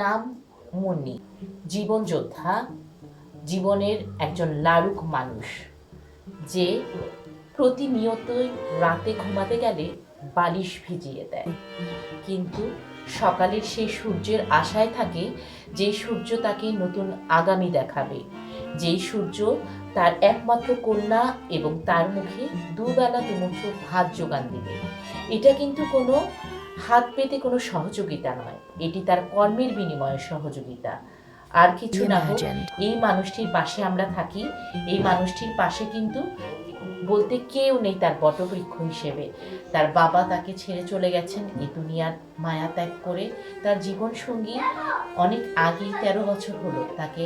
নাম মুন্নি, জীবন যোদ্ধা, জীবনের একজন লাড়ুক মানুষ, যে প্রতিনিয়তই রাতে ঘুমাতে গেলে বালিশ ভিজিয়ে দেয়, কিন্তু সকালের সেই সূর্যের আশায় থাকে যে সূর্য তাকে নতুন আগামী দেখাবে, যেই সূর্য তার একমাত্র কন্যা এবং তার মুখে দুবেলা দুমুঠো ভাত যোগান দিবে। এটা কিন্তু কোনো হাত পেতে কোনো সহযোগিতা নয়, এটি তার কর্মের বিনিময়ে সহযোগিতা। আর কিছু না হোক, এই মানুষটির পাশে আমরা থাকি। এই মানুষটির পাশে কিন্তু বলতে কেউ নেই তার বটবৃক্ষ হিসেবে। তার বাবা তাকে ছেড়ে চলে গেছেন এই দুনিয়ার মায়া ত্যাগ করে। তার জীবন সঙ্গী অনেক আগেই 13 বছর হলো তাকে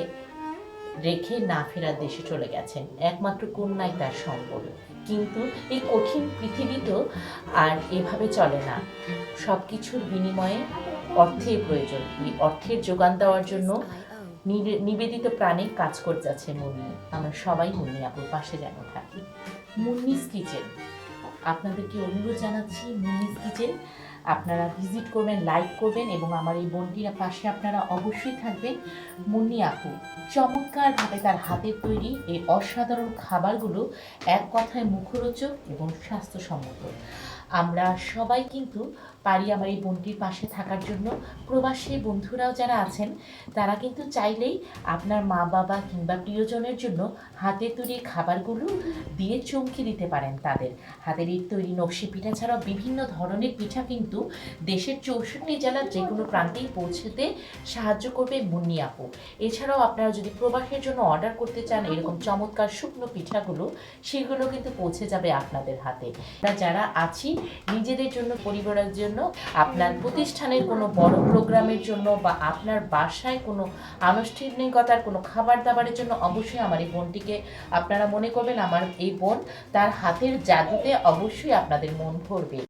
রেখে না ফেরার দেশে চলে গেছেন। একমাত্র কন্যাই তার সম্বল। কিন্তু এই কঠিন পৃথিবী তো আর এভাবে চলে না, সব কিছুর বিনিময়ে অর্থের প্রয়োজন। এই অর্থের যোগান দেওয়ার জন্য নিবেদিত প্রাণে কাজ করে যাচ্ছে মুন্নি। আমরা সবাই মুন্নি আপুর পাশে যেন থাকি। মুন্নিস কিচেন, আপনাদেরকে অনুরোধ জানাচ্ছি, মুন্নিস কিচেন আপনারা ভিজিট করবেন, লাইক করবেন এবং আমার এই বোনটির পাশে আপনারা অবশ্যই থাকবেন। মুন্নি আপু চমৎকারভাবে তার হাতের তৈরি এই অসাধারণ খাবারগুলো এক কথায় মুখরোচক এবং স্বাস্থ্যসম্মত। আমরা সবাই কিন্তু পারি আমার এই বোনটির পাশে থাকার জন্য। প্রবাসী বন্ধুরাও যারা আছেন তারা কিন্তু চাইলেই আপনার মা বাবা কিংবা প্রিয়জনের জন্য হাতের তৈরি খাবারগুলো দিয়ে চমকে দিতে পারেন। তাদের হাতের এই তৈরি নকশি পিঠা ছাড়াও বিভিন্ন ধরনের পিঠা কিন্তু দেশের 64 জেলার যে কোনো প্রান্তেই পৌঁছতে সাহায্য করবে মুন্নি আপু। এছাড়াও আপনারা যদি প্রবাসের জন্য অর্ডার করতে চান এরকম চমৎকার শুকনো পিঠাগুলো, সেগুলো কিন্তু পৌঁছে যাবে আপনাদের হাতে। আমরা যারা আছি নিজেদের জন্য, পরিবারের জন্য, আপনার প্রতিষ্ঠানের কোনো বড় প্রোগ্রামের জন্য বা আপনার বাসায় কোনো আনুষ্ঠানিকতার কোনো খাবার দাবারের জন্য অবশ্যই আমার এই বোনটিকে আপনারা মনে করবেন। আমার এই বোন, তার হাতের জাদুতে অবশ্যই আপনাদের মন ভরবে।